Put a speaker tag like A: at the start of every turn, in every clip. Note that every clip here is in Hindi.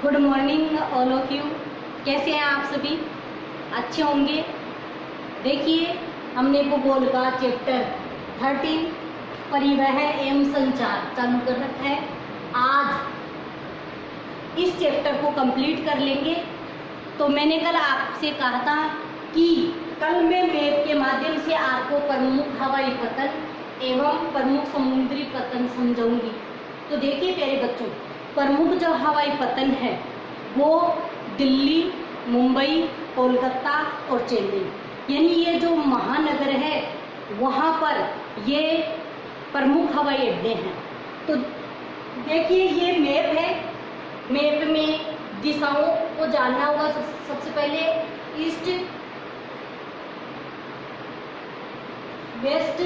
A: Good morning all of you. कैसे हैं आप सभी? अच्छे होंगे। देखिए, हमने भूगोल का चैप्टर 13 परिवहन एवं संचार चालू कर रखा है। आज इस चैप्टर को कंप्लीट कर लेंगे। तो मैंने कल आपसे कहा था कि कल मैं मैप के माध्यम से आपको प्रमुख हवाई पतन एवं प्रमुख समुद्री पतन समझाऊंगी। तो देखिए प्यारे बच्चों, प्रमुख जो हवाई पतन है वो दिल्ली, मुंबई, कोलकाता और चेन्नई, यानी ये जो महानगर है वहाँ पर ये प्रमुख हवाई अड्डे हैं। तो देखिए ये मैप है। मैप में दिशाओं को जानना होगा। सबसे पहले ईस्ट, वेस्ट,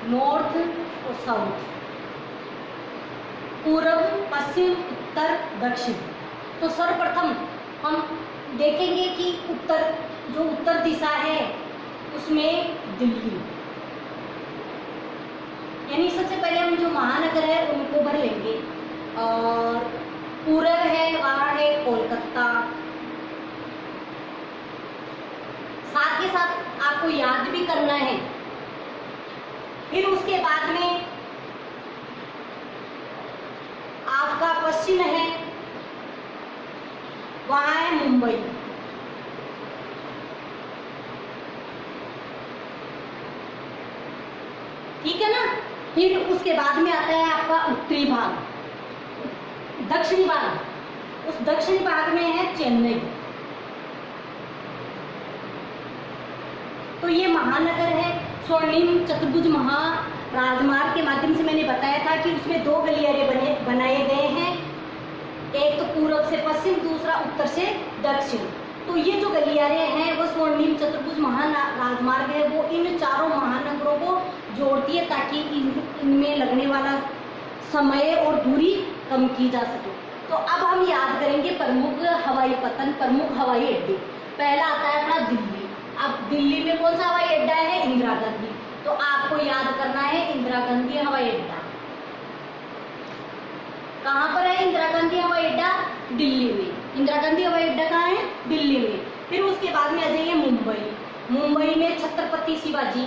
A: नॉर्थ और साउथ, पूर्व, पश्चिम, उत्तर, दक्षिण। तो सर्वप्रथम हम देखेंगे कि उत्तर दिशा है उसमें दिल्ली, यानी सबसे पहले हम जो महानगर है उनको भर लेंगे। और पूर्व है वहाँ है कोलकाता। साथ के साथ आपको याद भी करना है। फिर उसके बाद में आपका पश्चिम है, वहां है मुंबई। ठीक है ना। फिर उसके बाद में आता है आपका उत्तरी भाग, दक्षिणी भाग। उस दक्षिणी भाग में है चेन्नई। तो ये महानगर है। स्वर्णिम चतुर्भुज महाराजमार्ग के माध्यम से मैंने बताया था कि उसमें दो गलियारे बनाए गए हैं, एक तो पूर्व से पश्चिम, दूसरा उत्तर से दक्षिण। तो ये जो गलियारे हैं वो स्वर्णिम चतुर्भुज महाराजमार्ग है, वो इन चारों महानगरों को जोड़ती है ताकि इनमें लगने वाला समय और दूरी कम की जा सके। तो अब हम याद करेंगे प्रमुख हवाई पतन, प्रमुख हवाई अड्डे। पहला आता है अपना दिल्ली। अब दिल्ली में कौन सा हवाई अड्डा है? इंदिरा गांधी। तो आपको याद करना है इंदिरा गांधी हवाई अड्डा। कहाँ पर है इंदिरा गांधी हवाई अड्डा? दिल्ली में। इंदिरा गांधी हवाई अड्डा कहाँ है? दिल्ली में। फिर उसके बाद में आ जाइए मुंबई। मुंबई में छत्रपति शिवाजी,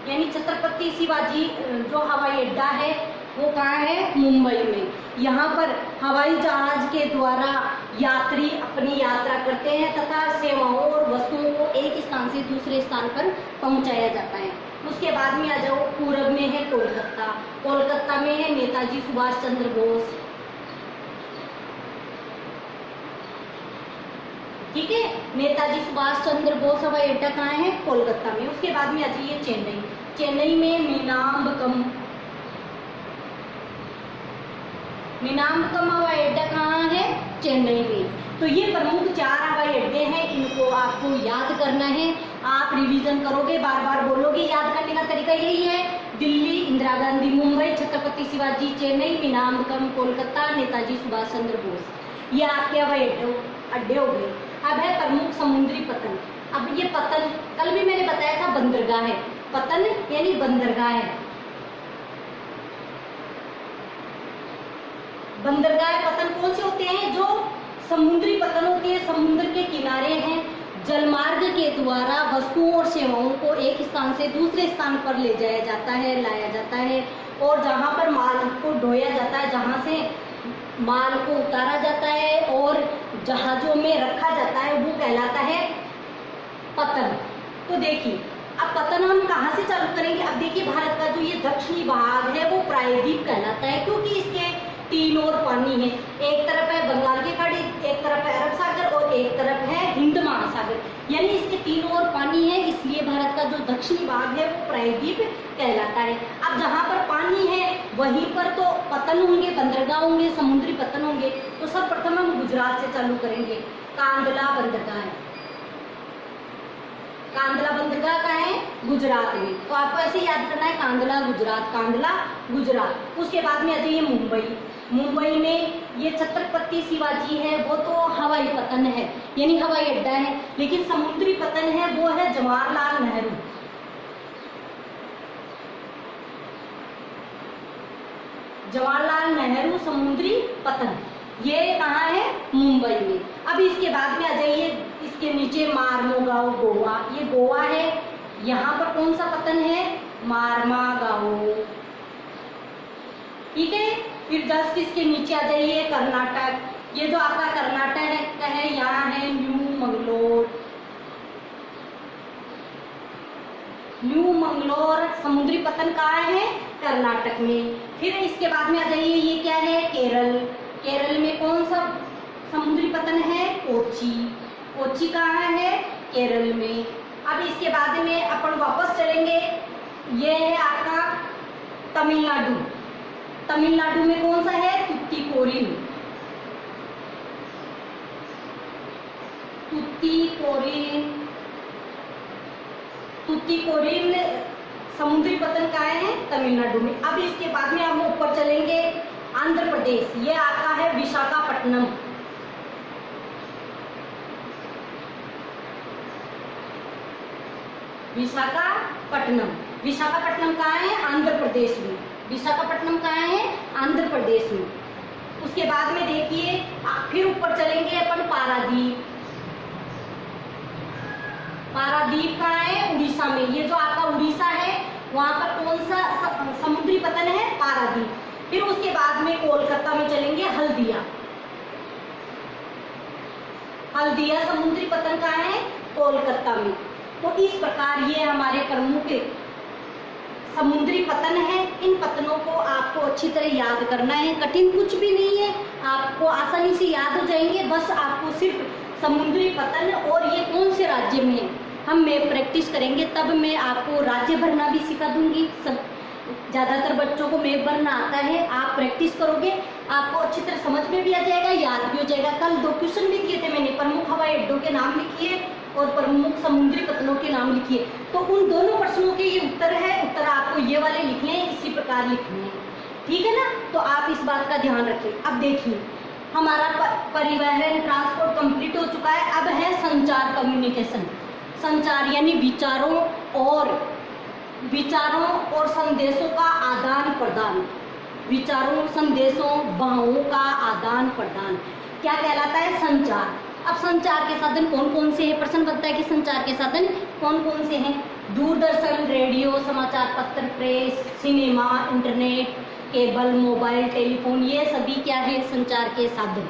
A: यानी छत्रपति शिवाजी जो हवाई अड्डा है वो कहाँ है? मुंबई में। यहाँ पर हवाई जहाज के द्वारा यात्री अपनी यात्रा करते हैं तथा सेवाओं और वस्तुओं को एक स्थान से दूसरे स्थान पर पहुंचाया जाता है। उसके बाद में आ जाओ, पूर्व में है कोलकाता। कोलकाता में है नेताजी सुभाष चंद्र बोस। ठीक है, नेताजी सुभाष चंद्र बोस हवाई अड्डा कहाँ है? कोलकाता में। उसके बाद में आ जाइए चेन्नई। चेन्नई में मीनाम्बकम हवाई अड्डा कहाँ है? चेन्नई में। तो ये प्रमुख चार हवाई अड्डे हैं, इनको आपको याद करना है। आप रिवीजन करोगे, बार बार बोलोगे। याद करने का तरीका यही है, दिल्ली, इंदिरा गांधी, मुंबई, छत्रपति शिवाजी, चेन्नई, मीनाम्बकम, कोलकाता, नेताजी सुभाष चंद्र बोस। ये आपके हवाई अड्डे हो गए। अब है प्रमुख समुद्री पतन। अब ये पतन कल भी मैंने बताया था बंदरगाह है। पतन यानी बंदरगाह है। बंदरगाह पतन कौन से होते हैं? जो समुद्री पतन होते हैं, समुद्र के किनारे हैं। जलमार्ग के द्वारा वस्तुओं और सेवाओं को एक स्थान से दूसरे स्थान पर ले जाया जाता है, लाया जाता है। और जहाँ पर माल को ढोया जाता है, जहाँ से माल को उतारा जाता है और जहाजों में रखा जाता है, वो कहलाता है पतन। तो देखिए, अब पतन हम कहाँ से चालू करेंगे? अब देखिए, भारत का जो ये दक्षिणी भाग है वो प्रायद्वीप कहलाता है, क्योंकि इसके तीन ओर पानी है। एक तरफ है बंगाल की खाड़ी, एक तरफ है अरब सागर और एक तरफ है हिंद महासागर, यानी इसके तीन ओर पानी है। इसलिए भारत का जो दक्षिणी भाग है वो प्रायद्वीप कहलाता है। अब जहाँ पर पानी है वहीं पर तो पतन होंगे, बंदरगाह होंगे, समुद्री पतन होंगे। तो सर्वप्रथम हम गुजरात से चालू करेंगे। कांदला बंदरगाह है। कांदला बंदरगाह का है गुजरात में। तो आपको ऐसे याद करना है, कांदला गुजरात, कांदला गुजरात। उसके बाद में आ जाइए मुंबई। मुंबई में ये छत्रपति शिवाजी है, वो तो हवाई पतन है, यानी हवाई अड्डा है। लेकिन समुद्री पतन है वो है जवाहरलाल नेहरू। जवाहरलाल नेहरू समुद्री पतन, ये कहाँ है? मुंबई में। अब इसके बाद में आ जाइए, इसके नीचे मार्मोगांव गोवा, ये गोवा है। यहाँ पर कौन सा पतन है? मार्मागांव, ठीक है। फिर जस्ट इसके नीचे आ जाइए कर्नाटक, ये जो आपका कर्नाटक है यहाँ है न्यू मंगलोर, न्यू मंगलोर समुद्री पतन कहाँ है? कर्नाटक में। फिर इसके बाद में आ जाइए, ये क्या है? केरल, केरल में कौन सा समुद्री पतन है? कोची, कोची कहाँ है? केरल में। अब इसके बाद में अपन वापस चलेंगे, ये है आपका तमिलनाडु, तमिलनाडु में कौन सा है? तुतीकोरिन, तुतीकोरिन, तुतीकोरिन समुद्री पतन कहाँ है? तमिलनाडु में। अब इसके बाद में हम ऊपर चलेंगे, आंध्र प्रदेश, ये आपका है विशाखापट्टनम, विशाखापट्टनम, विशाखापट्टनम कहाँ है? आंध्र प्रदेश में। विशाखापट्टनम कहाँ है? आंध्र प्रदेश में। उसके बाद में देखिए फिर ऊपर चलेंगे अपन, पारादीप, पारादीप कहाँ है? उड़ीसा में। ये जो आपका उड़ीसा है वहां पर कौन सा समुद्री पतन है? पारादीप। फिर उसके बाद में कोलकाता में चलेंगे, हल्दिया, हल्दिया समुद्री पतन कहाँ है? कोलकाता में। तो इस प्रकार ये हमारे प्रमुख समुद्री पतन है। इन पतनों को आपको अच्छी तरह याद करना है, कठिन कुछ भी नहीं है, आपको आसानी से याद हो जाएंगे। बस आपको सिर्फ समुद्री पतन और ये कौन से राज्य में है हम मैप प्रैक्टिस करेंगे, तब मैं आपको राज्य भरना भी सिखा दूंगी। सब ज़्यादातर बच्चों को मैप भरना आता है, आप प्रैक्टिस करोगे आपको अच्छी तरह समझ में भी आ जाएगा, याद भी हो जाएगा। कल 2 क्वेश्चन भी किए थे मैंने, प्रमुख हवाई अड्डों के नाम लिखिए और प्रमुख समुद्री पतनों के नाम लिखिए। तो उन दोनों प्रश्नों के ये उत्तर है, उत्तर आपको ये वाले लिखने हैं, इसी प्रकार लिखने हैं, ठीक है ना। तो आप इस बात का ध्यान रखें। अब देखिए हमारा परिवहन ट्रांसपोर्ट कंप्लीट हो चुका है। अब है संचार, कम्युनिकेशन। संचार यानी विचारों और संदेशों का आदान प्रदान, विचारों संदेशों भावों का आदान प्रदान क्या कहलाता है? संचार। अब संचार के साधन कौन कौन से हैं? प्रश्न बनता है कि संचार के साधन कौन कौन से हैं? दूरदर्शन, रेडियो, समाचार पत्र, press, cinema, internet, cable, mobile, telephone, ये सभी क्या है? संचार के साधन।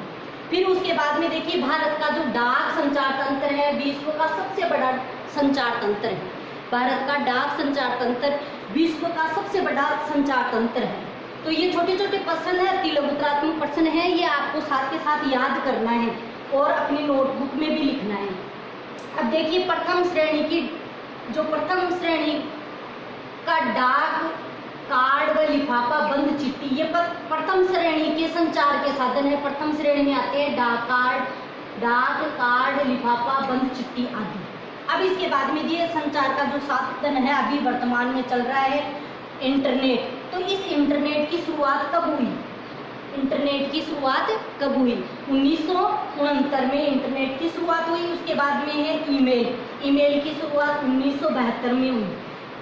A: फिर उसके बाद में देखिए भारत का जो डाक संचार तंत्र है विश्व का सबसे बड़ा संचार तंत्र है। भारत का डाक संचार तंत्र विश्व का सबसे बड़ा संचार तंत्र है। तो ये छोटे छोटे प्रश्न है, तिलगुत्रात्मक प्रश्न है, ये आपको साथ के साथ याद करना है और अपनी नोटबुक में भी लिखना है। अब देखिए प्रथम श्रेणी की, जो प्रथम श्रेणी का डाक कार्ड व लिफाफा बंद चिट्ठी, ये प्रथम श्रेणी के संचार के साधन है। प्रथम श्रेणी में आते हैं डाक कार्ड, लिफाफा, बंद चिट्ठी आदि। अब इसके बाद में ये संचार का जो साधन है अभी वर्तमान में चल रहा है इंटरनेट। तो इस इंटरनेट की शुरुआत कब हुई? इंटरनेट की शुरुआत कब हुई? 1969 में इंटरनेट की शुरुआत हुई। उसके बाद में है ईमेल की शुरुआत 1972 में हुई।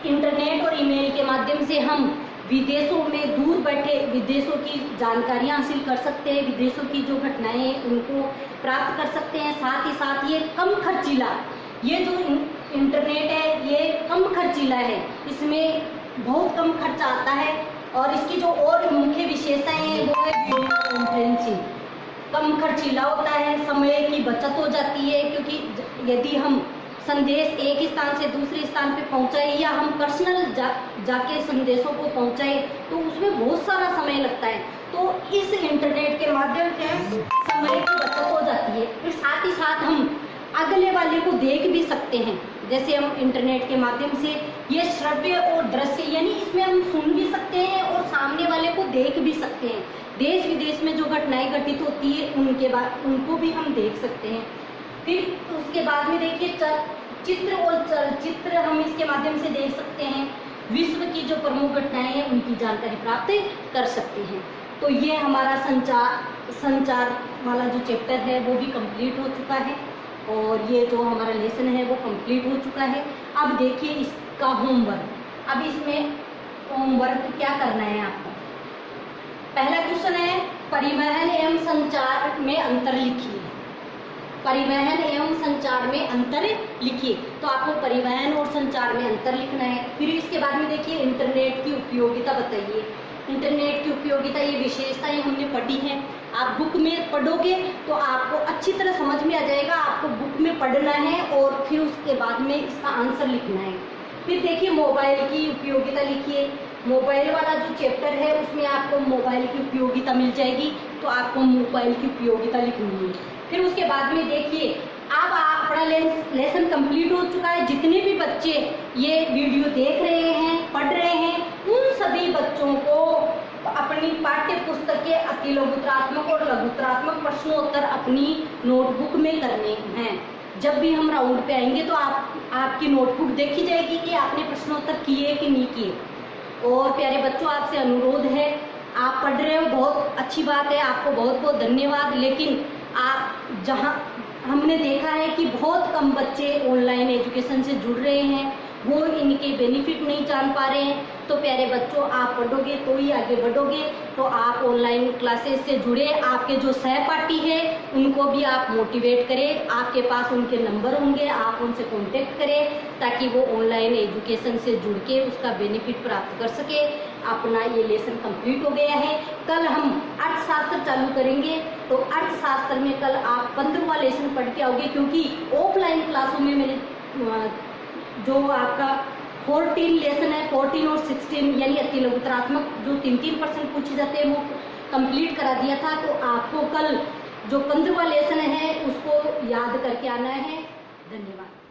A: इंटरनेट और ईमेल के माध्यम से हम विदेशों में दूर बैठे विदेशों की जानकारियां हासिल कर सकते हैं, विदेशों की जो घटनाएं हैं उनको प्राप्त कर सकते हैं। साथ ही साथ ये कम खर्चीला, ये जो इंटरनेट है ये कम खर्चीला है, इसमें बहुत कम खर्चा आता है। और इसकी जो और मुख्य विशेषताएं हैं वो है वीडियो कॉन्फ्रेंसिंग, कम खर्चीला होता है, समय की बचत हो जाती है, क्योंकि यदि हम संदेश एक स्थान से दूसरे स्थान पे पहुंचाए या हम पर्सनल जाके संदेशों को पहुंचाए तो उसमें बहुत सारा समय लगता है। तो इस इंटरनेट के माध्यम से समय की बचत हो जाती है। फिर साथ ही साथ हम अगले वाले को देख भी सकते हैं, जैसे हम इंटरनेट के माध्यम से ये श्रव्य और दृश्य यानी इसमें हम सुन भी सकते हैं और सामने वाले को देख भी सकते हैं। देश विदेश में जो घटनाएं घटित होती है उनको भी हम देख सकते हैं। फिर उसके बाद में देखिए चित्र और चलचित्र हम इसके माध्यम से देख सकते हैं। विश्व की जो प्रमुख घटनाएं हैं उनकी जानकारी प्राप्त कर सकते हैं। तो ये हमारा संचार वाला जो चैप्टर है वो भी कंप्लीट हो चुका है और ये जो हमारा लेसन है वो कंप्लीट हो चुका है। अब देखिए इसका होमवर्क। अब इसमें होमवर्क क्या करना है आपको? पहला क्वेश्चन है परिवहन एवं संचार में अंतर लिखिए। परिवहन एवं संचार में अंतर लिखिए। तो आपको परिवहन और संचार में अंतर लिखना है। फिर इसके बाद में देखिए इंटरनेट की उपयोगिता बताइए। इंटरनेट की उपयोगिता, ये विशेषताएं हमने पढ़ी हैं। आप बुक में पढ़ोगे तो आपको अच्छी तरह समझ में आ जाएगा। आपको बुक में पढ़ना है और फिर उसके बाद में इसका आंसर लिखना है। फिर देखिए मोबाइल की उपयोगिता लिखिए। मोबाइल वाला जो चैप्टर है उसमें आपको मोबाइल की उपयोगिता मिल जाएगी, तो आपको मोबाइल की उपयोगिता लिखनी है। फिर उसके बाद में देखिए अब अपना लेसन कंप्लीट हो चुका है। जितने भी बच्चे ये वीडियो देख रहे हैं, पढ़ रहे हैं, उन सभी बच्चों को अपनी पाठ्य पुस्तक के अति लघुत्रात्मक और लघुत्रात्मक प्रश्नोत्तर अपनी नोटबुक में करने हैं। जब भी हम राउंड पे आएंगे तो आपकी नोटबुक देखी जाएगी कि आपने प्रश्नोत्तर किए कि नहीं किए। और प्यारे बच्चों, आपसे अनुरोध है, आप पढ़ रहे हो, बहुत अच्छी बात है, आपको बहुत बहुत धन्यवाद। लेकिन आप जहाँ हमने देखा है कि बहुत कम बच्चे ऑनलाइन एजुकेशन से जुड़ रहे हैं, वो इनके बेनिफिट नहीं जान पा रहे हैं। तो प्यारे बच्चों, आप पढ़ोगे तो ही आगे बढ़ोगे। तो आप ऑनलाइन क्लासेस से जुड़े, आपके जो सहपाठी हैं उनको भी आप मोटिवेट करें। आपके पास उनके नंबर होंगे, आप उनसे कांटेक्ट करें ताकि वो ऑनलाइन एजुकेशन से जुड़ के उसका बेनिफिट प्राप्त कर सके। अपना ये लेसन कंप्लीट हो गया है। कल हम अर्थशास्त्र चालू करेंगे, तो अर्थशास्त्र में कल आप 15वां लेसन पढ़ के आओगे, क्योंकि ऑफलाइन क्लासों में मैंने जो आपका 14 लेसन है, 14 और 16 यानी अति लघुत्रात्मक जो 3-3% पूछे जाते हैं वो कंप्लीट करा दिया था। तो आपको कल जो 15वां लेसन है उसको याद करके आना है। धन्यवाद।